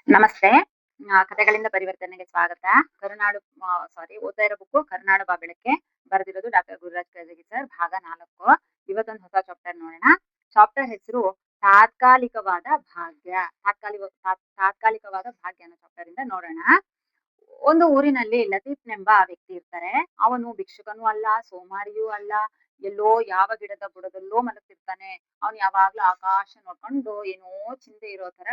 ನಮಸ್ತೆ. ಕಥೆಗಳಿಂದ ಪರಿವರ್ತನೆಗೆ ಸ್ವಾಗತ. ಕರುನಾಡು ಓದ್ತಾ ಇರೋ ಬುಕ್ಕು ಕರುನಾಡು ಬಾ ಬೆಳಕ್ಕೆ. ಬರೆದಿರೋದು ಡಾಕ್ಟರ್ ಗುರುರಾಜ್ ಕರ್ಜಗಿ ಸರ್. ಭಾಗ 4. ಇವತ್ತೊಂದು ಹೊಸ ಚಾಪ್ಟರ್ ನೋಡೋಣ. ಚಾಪ್ಟರ್ ಹೆಸರು ತಾತ್ಕಾಲಿಕವಾದ ಭಾಗ್ಯ. ತಾತ್ಕಾಲಿಕವಾದ ಭಾಗ್ಯ ಅನ್ನೋ ಚಾಪ್ಟರ್ ಇಂದ ನೋಡೋಣ. ಒಂದು ಊರಿನಲ್ಲಿ ಲತೀಫ್‌ನೆಂಬ ವ್ಯಕ್ತಿ ಇರ್ತಾರೆ. ಅವನು ಭಿಕ್ಷುಕನೂ ಅಲ್ಲ, ಸೋಮಾರಿಯೂ ಅಲ್ಲ. ಎಲ್ಲೋ ಯಾವ ಗಿಡದ ಬುಡದಲ್ಲೋ ಮಲಗ್ತಿರ್ತಾನೆ. ಅವ್ನು ಯಾವಾಗ್ಲೂ ಆಕಾಶ ನೋಡ್ಕೊಂಡು ಏನೋ ಚಿಂತೆ ಇರೋ ತರ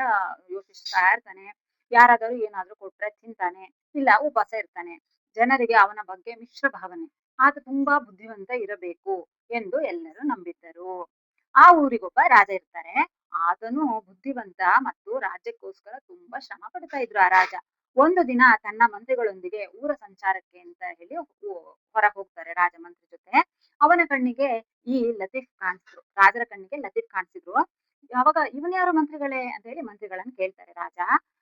ಯೋಚಿಸ್ತಾ ಇರ್ತಾನೆ. ಯಾರಾದರೂ ಏನಾದ್ರೂ ಕೊಟ್ರೆ ತಿಂತಾನೆ, ಇಲ್ಲ ಉಪವಾಸ ಇರ್ತಾನೆ. ಜನರಿಗೆ ಅವನ ಬಗ್ಗೆ ಮಿಶ್ರ ಭಾವನೆ. ಆತ ತುಂಬಾ ಬುದ್ಧಿವಂತ ಇರಬೇಕು ಎಂದು ಎಲ್ಲರೂ ನಂಬಿದ್ದರು. ಆ ಊರಿಗೊಬ್ಬ ರಾಜ ಇರ್ತಾರೆ. ಆತನು ಬುದ್ಧಿವಂತ ಮತ್ತು ರಾಜ್ಯಕ್ಕೋಸ್ಕರ ತುಂಬಾ ಶ್ರಮ ಪಡ್ತಾ ಇದ್ರು ಆ ರಾಜ. ಒಂದು ದಿನ ತನ್ನ ಮಂತ್ರಿಗಳೊಂದಿಗೆ ಊರ ಸಂಚಾರಕ್ಕೆ ಅಂತ ಹೇಳಿ ಹೊರ ಹೋಗ್ತಾರೆ ರಾಜ ಮಂತ್ರಿ ಜೊತೆ. ಅವನ ಕಣ್ಣಿಗೆ ಈ ಲತೀಫ್ ಕಾಣಿಸ್ರು. ರಾಜರ ಕಣ್ಣಿಗೆ ಲತೀಫ್ ಕಾಣಿಸಿದ್ರು. ಅವಾಗ ಇವನ್ ಯಾರು ಮಂತ್ರಿಗಳೇ ಅಂತ ಹೇಳಿ ಮಂತ್ರಿಗಳನ್ನ ಕೇಳ್ತಾರೆ ರಾಜ.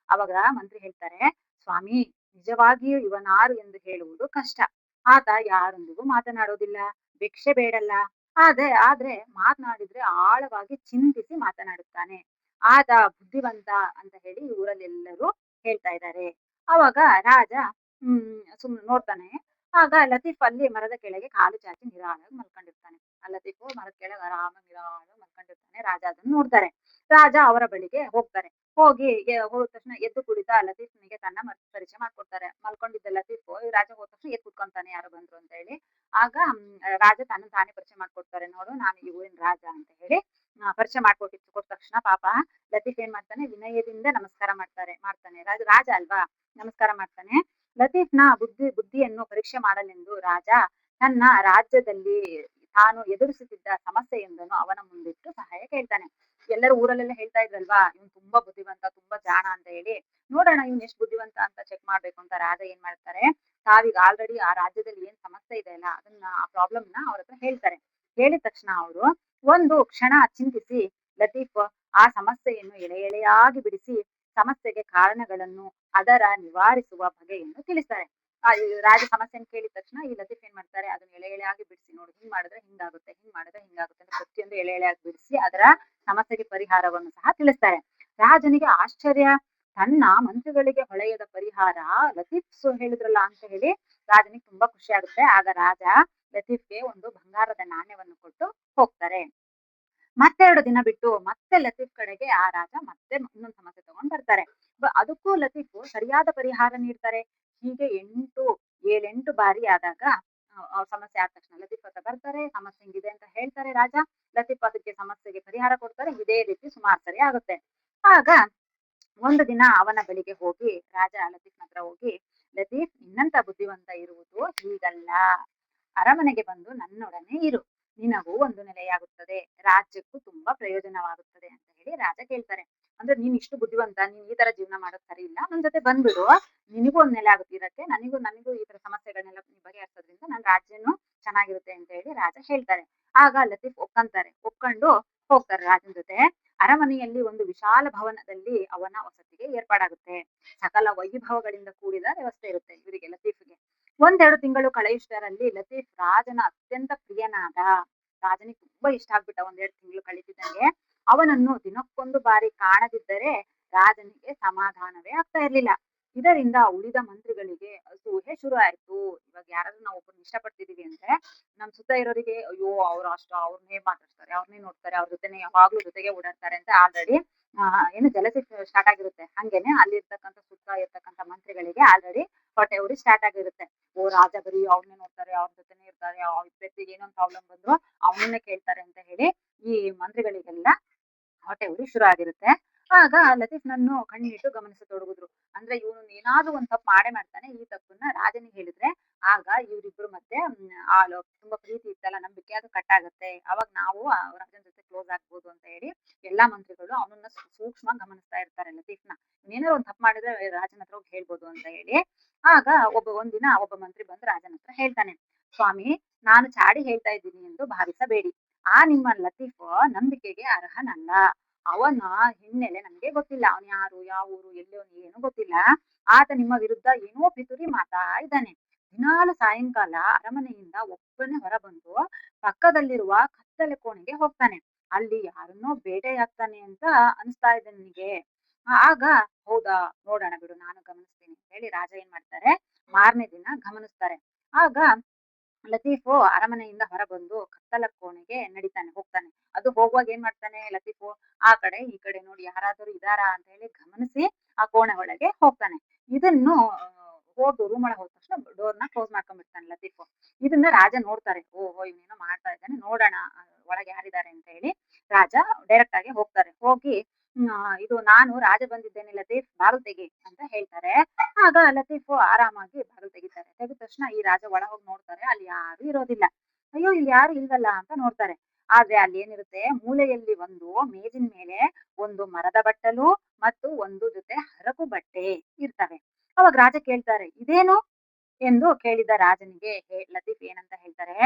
ಅವಾಗ ಮಂತ್ರಿ ಹೇಳ್ತಾರೆ, ಸ್ವಾಮಿ, ನಿಜವಾಗಿಯೂ ಇವನಾರು ಎಂದು ಹೇಳುವುದು ಕಷ್ಟ. ಆತ ಯಾರೊಂದಿಗೂ ಮಾತನಾಡೋದಿಲ್ಲ, ಭಿಕ್ಷೆ ಬೇಡಲ್ಲ. ಆದ್ರೆ ಮಾತನಾಡಿದ್ರೆ ಆಳವಾಗಿ ಚಿಂತಿಸಿ ಮಾತನಾಡುತ್ತಾನೆ. ಆತ ಬುದ್ಧಿವಂತ ಅಂತ ಹೇಳಿ ಊರಲ್ಲೆಲ್ಲರೂ ಹೇಳ್ತಾ ಇದ್ದಾರೆ. ಅವಾಗ ರಾಜ ಸುಮ್ನೆ ನೋಡ್ತಾನೆ. ಆಗ ಲತೀಫ್ ಅಲ್ಲಿ ಮರದ ಕೆಳಗೆ ಕಾಲು ಚಾಚಿ ನಿರಾಳಾಗಿ ಮಲ್ಕೊಂಡಿರ್ತಾನೆ. ಆ ಲತೀಫು ಮರದ ಕೆಳಗೆ ಆರಾಮಾಗಿ ನಿರಾಳಾಗಿ ಮಲ್ಕೊಂಡಿರ್ತಾನೆ. ರಾಜ ಅದನ್ನ ನೋಡ್ತಾರೆ. ರಾಜ ಅವರ ಬಳಿಗೆ ಹೋಗ್ತಾರೆ. ಹೋದ ತಕ್ಷಣ ಎದ್ದು ಕುಳಿತ ಲತೀಫ್ನಿಗೆ ತನ್ನ ಪರಿಚಯ ಮಾಡ್ಕೊಡ್ತಾರೆ. ಮಲ್ಕೊಂಡಿದ್ದ ಲತೀಫು ರಾಜ ಹೋದ ತಕ್ಷಣ ಎದ್ದು ಕುತ್ಕೊಂತಾನೆ, ಯಾರು ಬಂದ್ರು ಅಂತ ಹೇಳಿ. ಆಗ ರಾಜ ತಾನೇ ಪರಿಚಯ ಮಾಡ್ಕೊಡ್ತಾರೆ. ನೋಡು, ನಾನು ಈ ಊರಿನ ರಾಜ ಅಂತ ಹೇಳಿ ಪರಿಚಯ ಕೊಟ್ಟ ತಕ್ಷಣ ಪಾಪ ಲತೀಫ್ ಏನ್ ಮಾಡ್ತಾನೆ, ವಿನಯದಿಂದ ನಮಸ್ಕಾರ ಮಾಡ್ತಾನೆ. ರಾಜ ಅಲ್ವಾ, ನಮಸ್ಕಾರ ಮಾಡ್ತಾನೆ. ಲತೀಫ್‌ನ ಬುದ್ಧಿಯನ್ನು ಪರೀಕ್ಷೆ ಮಾಡಲೆಂದು ರಾಜ ತನ್ನ ರಾಜ್ಯದಲ್ಲಿ ತಾನು ಎದುರಿಸುತ್ತಿದ್ದ ಸಮಸ್ಯೆಯೊಂದನ್ನು ಅವನ ಮುಂದಿಟ್ಟು ಸಹಾಯ ಕೇಳ್ತಾನೆ. ಎಲ್ಲರೂ ಊರಲ್ಲೆಲ್ಲ ಹೇಳ್ತಾ ಇದ್ರಲ್ವಾ, ಇವ್ನು ತುಂಬಾ ಬುದ್ಧಿವಂತ, ತುಂಬಾ ಜಾಣ ಅಂತ ಹೇಳಿ. ನೋಡೋಣ ಇವ್ನು ಎಷ್ಟು ಬುದ್ಧಿವಂತ ಅಂತ ಚೆಕ್ ಮಾಡ್ಬೇಕು ಅಂತ ರಾಜ ಏನ್ ಮಾಡ್ತಾರೆ, ತಾವೀಗ ಆಲ್ರೆಡಿ ಆ ರಾಜ್ಯದಲ್ಲಿ ಏನ್ ಸಮಸ್ಯೆ ಇದೆ ಅಲ್ಲ, ಆ ಪ್ರಾಬ್ಲಮ್ ನ ಅವ್ರ ಹತ್ರ ಹೇಳ್ತಾರೆ. ಹೇಳಿದ ತಕ್ಷಣ ಅವರು ಒಂದು ಕ್ಷಣ ಚಿಂತಿಸಿ ಲತೀಫ್ ಆ ಸಮಸ್ಯೆಯನ್ನು ಎಳೆಯಾಗಿ ಬಿಡಿಸಿ ಸಮಸ್ಯೆಗೆ ಕಾರಣಗಳನ್ನು, ಅದರ ನಿವಾರಿಸುವ ಬಗೆಯನ್ನು ತಿಳಿಸ್ತಾರೆ. ಈ ರಾಜ ಸಮಸ್ಯೆಯನ್ನು ಕೇಳಿದ ತಕ್ಷಣ ಈ ಲತೀಫ್ ಏನ್ ಮಾಡ್ತಾರೆ, ಅದನ್ನ ಎಳೆಯಾಗಿ ಬಿಡಿಸಿ, ನೋಡು ಹಿಂಗ್ ಮಾಡಿದ್ರೆ ಹಿಂಗಾಗುತ್ತೆ, ಹಿಂಗ್ ಮಾಡಿದ್ರೆ ಹಿಂಗಾಗುತ್ತೆ ಅಂತ ಪ್ರತಿಯೊಂದು ಎಳೆಯಾಗಿ ಬಿಡಿಸಿ ಅದರ ಸಮಸ್ಯೆಗೆ ಪರಿಹಾರವನ್ನು ಸಹ ತಿಳಿಸ್ತಾರೆ. ರಾಜನಿಗೆ ಆಶ್ಚರ್ಯ. ತನ್ನ ಮಂತ್ರಿಗಳಿಗೆ ಹೊಳೆಯದ ಪರಿಹಾರ ಲತೀಫ್ ಹೇಳಿದ್ರಲ್ಲ ಅಂತ ಹೇಳಿ ರಾಜನಿಗೆ ತುಂಬಾ ಖುಷಿ ಆಗುತ್ತೆ. ಆಗ ರಾಜ ಲತೀಫ್ಗೆ ಒಂದು ಬಂಗಾರದ ನಾಣ್ಯವನ್ನು ಕೊಟ್ಟು ಹೋಗ್ತಾರೆ. ಮತ್ತೆ 2 ದಿನ ಬಿಟ್ಟು ಮತ್ತೆ ಲತೀಫ್ ಕಡೆಗೆ ಆ ರಾಜ ಮತ್ತೆ ಇನ್ನೊಂದು ಸಮಸ್ಯೆ ತಗೊಂಡ್ ಬರ್ತಾರೆ. ಅದಕ್ಕೂ ಲತೀಫ್ ಸರಿಯಾದ ಪರಿಹಾರ ನೀಡ್ತಾರೆ. ಹೀಗೆ 7-8 ಬಾರಿ ಆದಾಗ ಸಮಸ್ಯೆ ಆದ ತಕ್ಷಣ ಲತೀಫ್ ಹತ್ರ ಬರ್ತಾರೆ. ಸಮಸ್ಯೆ ಹಿಂಗಿದೆ ಅಂತ ಹೇಳ್ತಾರೆ ರಾಜ. ಲತೀಫ್ ಅದಕ್ಕೆ ಸಮಸ್ಯೆಗೆ ಪರಿಹಾರ ಕೊಡ್ತಾರೆ. ಇದೇ ರೀತಿ ಸುಮಾರು ಸರಿ ಆಗುತ್ತೆ. ಆಗ ಒಂದು ದಿನ ಅವನ ಬಳಿಗೆ ಹೋಗಿ ರಾಜ ಲತೀಫ್‌ನ ಹತ್ರ ಹೋಗಿ, ಲತೀಫ್, ನಿನ್ನಂತ ಬುದ್ಧಿವಂತ ಇರುವುದು ಹೀಗಲ್ಲ. ಅರಮನೆಗೆ ಬಂದು ನನ್ನೊಡನೆ ಇರು. ನಿನಗೂ ಒಂದು ನೆಲೆಯಾಗುತ್ತದೆ, ರಾಜ್ಯಕ್ಕೂ ತುಂಬಾ ಪ್ರಯೋಜನವಾಗುತ್ತದೆ ಅಂತ ಹೇಳಿ ರಾಜ ಕೇಳ್ತಾರೆ. ಅಂದ್ರೆ ನೀನ್ ಇಷ್ಟು ಬುದ್ಧಿವಂತ, ನೀನ್ ಈ ತರ ಜೀವನ ಮಾಡೋದು ಸರಿ ಇಲ್ಲ, ನನ್ ಜೊತೆ ಬಂದ್ಬಿಡು, ನಿನಗೂ ಒಂದ್ ನೆಲೆ ಆಗುತ್ತೆ ಇರಕ್ಕೆ, ನನಗೂ ಈ ತರ ಸಮಸ್ಯೆಗಳನ್ನೆಲ್ಲ ಬಗೆಹರಿಸೋದ್ರಿಂದ ನನ್ನ ರಾಜ್ಯನು ಚೆನ್ನಾಗಿರುತ್ತೆ ಅಂತ ಹೇಳಿ ರಾಜ ಹೇಳ್ತಾರೆ. ಆಗ ಲತೀಫ್ ಒಪ್ಕೊಂಡು ಹೋಗ್ತಾರೆ ರಾಜನ ಜೊತೆ. ಅರಮನೆಯಲ್ಲಿ ಒಂದು ವಿಶಾಲ ಭವನದಲ್ಲಿ ಅವನ ವಸತಿಗೆ ಏರ್ಪಾಡಾಗುತ್ತೆ. ಸಕಲ ವೈಭವಗಳಿಂದ ಕೂಡಿದ ವ್ಯವಸ್ಥೆ ಇರುತ್ತೆ ಇವರಿಗೆ, ಲತೀಫ್‌ಗೆ. 1-2 ತಿಂಗಳು ಕಳೆಯುಷ್ಟರಲ್ಲಿ ಲತೀಫ್ ರಾಜನ ಅತ್ಯಂತ ಪ್ರಿಯನಾದ. ರಾಜನಿಗೆ ತುಂಬಾ ಇಷ್ಟ ಆಗ್ಬಿಟ್ಟ 1-2 ತಿಂಗಳು ಕಳೀತಿದ್ದಂಗೆ. ಅವನನ್ನು ದಿನಕ್ಕೊಂದು ಬಾರಿ ಕಾಣದಿದ್ದರೆ ರಾಜನಿಗೆ ಸಮಾಧಾನವೇ ಆಗ್ತಾ ಇರ್ಲಿಲ್ಲ. ಇದರಿಂದ ಉಳಿದ ಮಂತ್ರಿಗಳಿಗೆ ಅಸೂಹೆ ಶುರು ಆಯ್ತು. ಇವಾಗ ಯಾರಾದ್ರೂ ನಾವು ಒಬ್ಬರನ್ನ ಇಷ್ಟಪಡ್ತಿದೀವಿ ಅಂದ್ರೆ ನಮ್ ಸುತ್ತ ಇರೋರಿಗೆ, ಅಯ್ಯೋ ಅವ್ರನ್ನೇ ಮಾತಾಡ್ತಾರೆ, ಅವ್ರನ್ನೇ ನೋಡ್ತಾರೆ, ಅವ್ರ ಜೊತೆನೆ ಯಾವಾಗ್ಲೂ ಜೊತೆಗೆ ಓಡಾಡ್ತಾರೆ ಅಂತ ಆಲ್ರೆಡಿ ಏನು ಜಲಸಿ ಸ್ಟಾರ್ಟ್ ಆಗಿರುತ್ತೆ. ಹಂಗೇನೆ ಅಲ್ಲಿ ಸುತ್ತ ಇರ್ತಕ್ಕಂಥ ಮಂತ್ರಿಗಳಿಗೆ ಆಲ್ರೆಡಿ ಹೊಟ್ಟೆ ಉರಿ ಸ್ಟಾರ್ಟ್ ಆಗಿರುತ್ತೆ. ಓ, ರಾಜ ಬರೀ ಅವ್ರನ್ನೇ ನೋಡ್ತಾರೆ, ಅವ್ರ ಜೊತೆನೆ ಇರ್ತಾರೆ, ವ್ಯಕ್ತಿಗೆ ಏನೊಂದು ಪ್ರಾಬ್ಲಮ್ ಬಂದ್ರು ಅವನನ್ನೇ ಕೇಳ್ತಾರೆ ಅಂತ ಹೇಳಿ ಈ ಮಂತ್ರಿಗಳಿಗೆಲ್ಲ ಹೊಟ್ಟೆ ಉರಿ ಶುರು ಆಗಿರುತ್ತೆ. ಆಗ ಲತೀಫ್‌ನನ್ನು ಕಣ್ಣಿಟ್ಟು ಗಮನಿಸತೊಡಗಿದ್ರು. ಅಂದ್ರೆ ಇವನು ಏನಾದ್ರೂ ಒಂದ್ ತಪ್ಪು ಮಾಡ್ತಾನೆ. ಈ ತಪ್ಪನ್ನ ರಾಜನಿಗೆ ಹೇಳಿದ್ರೆ ಆಗ ಇವರಿಬ್ರು ಮತ್ತೆ ತುಂಬಾ ಪ್ರೀತಿ ಇತ್ತಲ್ಲ, ನಂಬಿಕೆ, ಅದು ಕಟ್ ಆಗುತ್ತೆ. ಅವಾಗ ನಾವು ರಾಜನ ಜೊತೆ ಕ್ಲೋಸ್ ಆಗ್ಬೋದು ಅಂತ ಹೇಳಿ ಎಲ್ಲಾ ಮಂತ್ರಿಗಳು ಅವನನ್ನ ಸೂಕ್ಷ್ಮ ಗಮನಿಸ್ತಾ ಇರ್ತಾರೆ ಲತೀಫ್‌ನ. ಏನಾದ್ರು ಒಂದ್ ತಪ್ಪು ಮಾಡಿದ್ರೆ ರಾಜನ ಹತ್ರ ಹೋಗಿ ಹೇಳ್ಬೋದು ಅಂತ ಹೇಳಿ. ಆಗ ಒಂದಿನ ಒಬ್ಬ ಮಂತ್ರಿ ಬಂದು ರಾಜನ ಹತ್ರ ಹೇಳ್ತಾನೆ, ಸ್ವಾಮಿ, ನಾನು ಚಾಡಿ ಹೇಳ್ತಾ ಇದ್ದೀನಿ ಎಂದು ಭಾವಿಸಬೇಡಿ. ಆ ನಿಮ್ಮ ಲತೀಫ್ ನಂಬಿಕೆಗೆ ಅರ್ಹನಲ್ಲ. ಅವನ ಹಿನ್ನೆಲೆ ನಮ್ಗೆ ಗೊತ್ತಿಲ್ಲ. ಅವನ್ ಯಾರು, ಯಾವ ಊರು, ಎಲ್ಲಿಯವನು ಏನು ಗೊತ್ತಿಲ್ಲ. ಆತ ನಿಮ್ಮ ವಿರುದ್ಧ ಏನೋ ಪಿತೂರಿ ಮಾಡ್ತಾ ಇದ್ದಾನೆ. ದಿನಾಲು ಸಾಯಂಕಾಲ ಅರಮನೆಯಿಂದ ಒಬ್ಬನೇ ಹೊರಬಂದು ಪಕ್ಕದಲ್ಲಿರುವ ಕತ್ತಲೆ ಕೋಣೆಗೆ ಹೋಗ್ತಾನೆ. ಅಲ್ಲಿ ಯಾರನ್ನೋ ಬೇಟೆಯಾಗ್ತಾನೆ ಅಂತ ಅನಿಸ್ತಾ ಇದೆ ನನಗೆ. ಆಗ ಹೌದಾ, ನೋಡೋಣ ಬಿಡು ನಾನು ಗಮನಿಸ್ತೀನಿ ಅಂತ ಹೇಳಿ ರಾಜ ಏನ್ ಮಾಡ್ತಾರೆ, ಮಾರನೇ ದಿನ ಗಮನಿಸ್ತಾರೆ. ಆಗ ಲತೀಫು ಅರಮನೆಯಿಂದ ಹೊರಬಂದು ಕತ್ತಲ ಕೋಣೆಗೆ ಹೋಗ್ತಾನೆ. ಅದು ಹೋಗುವಾಗ ಏನ್ ಮಾಡ್ತಾನೆ ಲತೀಫು, ಆ ಕಡೆ ಈ ಕಡೆ ನೋಡಿ ಯಾರಾದರೂ ಇದಾರಾ ಅಂತ ಹೇಳಿ ಗಮನಿಸಿ ಆ ಕೋಣೆ ಒಳಗೆ ಹೋಗ್ತಾನೆ. ಇದನ್ನು ಹೋಗಿ ರೂಮ್ ಒಳಗೆ ಹೋದ ತಕ್ಷಣ ಡೋರ್‌ನ ಕ್ಲೋಸ್ ಮಾಡ್ಕೊಂಡ್ಬಿಡ್ತಾನೆ ಲತೀಫು. ಇದನ್ನ ರಾಜ ನೋಡ್ತಾರೆ. ಓಹೋ! ಇವನೇನೋ ಮಾಡ್ತಾ ಇದ್ದಾನೆ, ನೋಡೋಣ ಒಳಗೆ ಯಾರಿದ್ದಾರೆ ಅಂತ ಹೇಳಿ ರಾಜ ಡೈರೆಕ್ಟ್ ಆಗಿ ಹೋಗ್ತಾರೆ. ಹೋಗಿ ಇದು ನಾನು ರಾಜ ಬಂದಿದ್ದೇನೆ ಲತೀಫ್ ಬಾಗಿಲು ತೆಗಿ ಅಂತ ಹೇಳ್ತಾರೆ. ಆಗ ಲತೀಫು ಆರಾಮಾಗಿ ಬಾಗಿಲು ತೆಗಿತಾರೆ. ತೆಗೆದ ತಕ್ಷಣ ಈ ರಾಜ ಒಳ ಹೋಗಿ ನೋಡ್ತಾರೆ, ಅಲ್ಲಿ ಯಾರು ಇರೋದಿಲ್ಲ. ಅಯ್ಯೋ, ಇಲ್ಲಿ ಯಾರು ಇಲ್ವಲ್ಲ ಅಂತ ನೋಡ್ತಾರೆ. ಆದ್ರೆ ಅಲ್ಲಿ ಏನಿರುತ್ತೆ, ಮೂಲೆಯಲ್ಲಿ ಒಂದು ಮೇಜಿನ ಮೇಲೆ ಒಂದು ಮರದ ಬಟ್ಟಲು ಮತ್ತು ಒಂದು ಜೊತೆ ಹರಕು ಬಟ್ಟೆ ಇರ್ತವೆ. ಅವಾಗ ರಾಜ ಕೇಳ್ತಾರೆ, ಇದೇನು ಎಂದು ಕೇಳಿದ ರಾಜನಿಗೆ ಲತೀಫ್ ಏನಂತ ಹೇಳ್ತಾರೆ,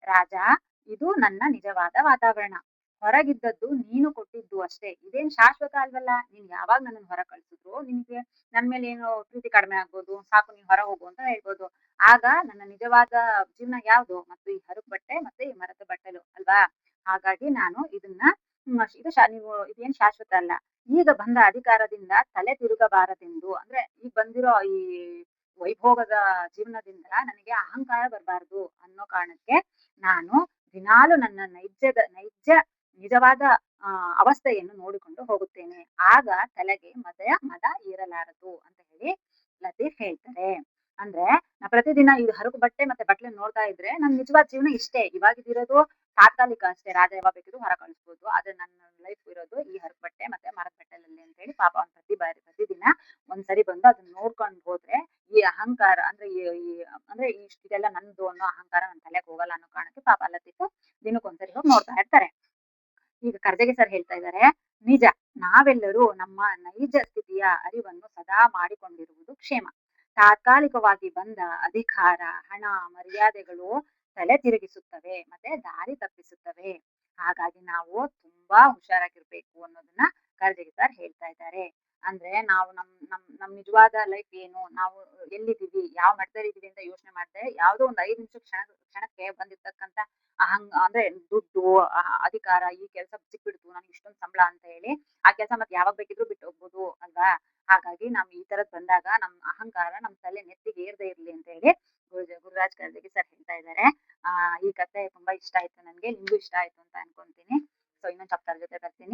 ರಾಜ, ಇದು ನನ್ನ ನಿಜವಾದ ವಾತಾವರಣ. ಹೊರಗಿದ್ದದ್ದು ನೀನು ಕೊಟ್ಟಿದ್ದು ಅಷ್ಟೇ. ಇದೇನ್ ಶಾಶ್ವತ ಅಲ್ವಲ್ಲ. ನೀನ್ ಯಾವಾಗ ನನ್ನನ್ನು ಹೊರ ಕಳ್ಸಿದ್ರು ನಿನ್ಗೆ ನನ್ ಮೇಲೆ ಏನೋ ಪ್ರೀತಿ ಕಡಿಮೆ ಆಗ್ಬೋದು, ಸಾಕು ನೀನ್ ಹೊರ ಹೋಗು ಅಂತ ಹೇಳ್ಬೋದು. ಆಗ ನನ್ನ ನಿಜವಾದ ಜೀವನ ಯಾವ್ದು, ಮತ್ತು ಈ ಹರಕು ಬಟ್ಟೆ ಮತ್ತೆ ಈ ಮರದ ಬಟ್ಟಲು ಅಲ್ವಾ. ಹಾಗಾಗಿ ನಾನು ಇದನ್ನ ನೀವು ಇದೇನ್ ಶಾಶ್ವತ ಅಲ್ಲ. ಈಗ ಬಂದ ಅಧಿಕಾರದಿಂದ ತಲೆ ತಿರುಗಬಾರದೆಂದು, ಅಂದ್ರೆ ಈಗ ಬಂದಿರೋ ಈ ವೈಭೋಗದ ಜೀವನದಿಂದ ನನಗೆ ಅಹಂಕಾರ ಬರಬಾರ್ದು ಅನ್ನೋ ಕಾರಣಕ್ಕೆ ನಾನು ದಿನಾಲು ನನ್ನ ನೈಜ ನಿಜವಾದ ಅವಸ್ಥೆಯನ್ನು ನೋಡಿಕೊಂಡು ಹೋಗುತ್ತೇನೆ. ಆಗ ತಲೆಗೆ ಮದ ಏರಲಾರದು ಅಂತ ಹೇಳಿ ಲತೀಫ್ ಹೇಳ್ತಾರೆ. ಅಂದ್ರೆ ನಾ ಪ್ರತಿದಿನ ಈ ಹರಕು ಬಟ್ಟೆ ಮತ್ತೆ ಬಟ್ಲನ್ನ ನೋಡ್ತಾ ಇದ್ರೆ ನನ್ ನಿಜವಾದ ಜೀವನ ಇಷ್ಟೇ. ಇವಾಗಿರೋದು ತಾತ್ಕಾಲಿಕ ಅಷ್ಟೇ. ರಾಜ ಯಾವಾಗ ಬೇಕಿದ್ರು ಹೊರ ಕಳಿಸ್ಬೋದು. ಆದ್ರೆ ನನ್ನ ಲೈಫ್ ಇರೋದು ಈ ಹರಕು ಬಟ್ಟೆ ಮತ್ತೆ ಮರದ ಬಟ್ಟಲಲ್ಲಿ ಅಂತ ಹೇಳಿ ಪಾಪ ಅವ್ನು ಪ್ರತಿದಿನ ಒಂದ್ಸರಿ ಬಂದು ಅದನ್ನ ನೋಡ್ಕೊಂಡು ಹೋದ್ರೆ ಈ ಅಹಂಕಾರ ಅಂದ್ರೆ ಅಂದ್ರೆ ಇದೆಲ್ಲ ನಂದು ಅನ್ನೋ ಅಹಂಕಾರ ನನ್ನ ತಲೆಗೆ ಹೋಗಲ್ಲ ಅನ್ನೋ ಕಾರಣಕ್ಕೆ ಪಾಪ ಲತೀಫು ದಿನಕ್ಕೊಂದ್ಸರಿ ಹೋಗಿ ನೋಡ್ತಾ ಇರ್ತಾರೆ. ಈಗ ಕರ್ಜಗಿ ಸರ್ ಹೇಳ್ತಾ ಇದ್ದಾರೆ, ನಿಜ, ನಾವೆಲ್ಲರೂ ನಮ್ಮ ನೈಜ ಸ್ಥಿತಿಯ ಅರಿವನ್ನು ಸದಾ ಮಾಡಿಕೊಂಡಿರುವುದು ಕ್ಷೇಮ. ತಾತ್ಕಾಲಿಕವಾಗಿ ಬಂದ ಅಧಿಕಾರ, ಹಣ, ಮರ್ಯಾದೆಗಳು ತಲೆ ತಿರುಗಿಸುತ್ತವೆ ಮತ್ತೆ ದಾರಿ ತಪ್ಪಿಸುತ್ತವೆ. ಹಾಗಾಗಿ ನಾವು ತುಂಬಾ ಹುಷಾರಾಗಿರ್ಬೇಕು ಅನ್ನೋದನ್ನ ಕರ್ಜಗಿ ಸರ್ ಹೇಳ್ತಾ ಇದ್ದಾರೆ. ಅಂದ್ರೆ ನಾವು ನಮ್ ನಿಜವಾದ ಲೈಫ್ ಏನು, ನಾವು ಎಲ್ಲಿದ್ದೀವಿ, ಯಾವ ಮಟ್ಟದಲ್ಲಿ ಇದೀವಿ ಅಂತ ಯೋಚನೆ ಮಾಡದೆ ಯಾವ್ದೋ ಒಂದು 5 ನಿಮಿಷ ಕ್ಷಣಕ್ಕೆ ಬಂದಿರ್ತಕ್ಕಂಥ ಅಂದ್ರೆ ದುಡ್ಡು, ಅಧಿಕಾರ, ಈ ಕೆಲಸ ಸಿಕ್ಬಿಡ್ತು ನನಗೆ ಇಷ್ಟೊಂದು ಸಂಬಳ ಅಂತ ಹೇಳಿ ಆ ಕೆಲಸ ಮತ್ತೆ ಯಾವಾಗ ಬೇಕಿದ್ರು ಬಿಟ್ಟು ಹೋಗ್ಬೋದು ಅಲ್ವಾ. ಹಾಗಾಗಿ ನಾವು ಈ ತರದ್ ಬಂದಾಗ ನಮ್ ಅಹಂಕಾರ ನಮ್ ತಲೆ ನೆತ್ತಿಗೆ ಏರ್ದೇ ಇರ್ಲಿ ಅಂತ ಹೇಳಿ ಗುರುರಾಜ್ ಕರ್ಜಗಿ ಸರ್ ಹೇಳ್ತಾ ಇದ್ದಾರೆ. ಈ ಕಥೆ ತುಂಬಾ ಇಷ್ಟ ಆಯ್ತು ನನ್ಗೆ, ನಿಮ್ಗೂ ಇಷ್ಟ ಆಯ್ತು ಅಂತ ಅನ್ಕೊಂತೀನಿ. ಸೊ ಇನ್ನೊಂದು ಚಾಪ್ಟರ್ ಜೊತೆ ಬರ್ತೀನಿ.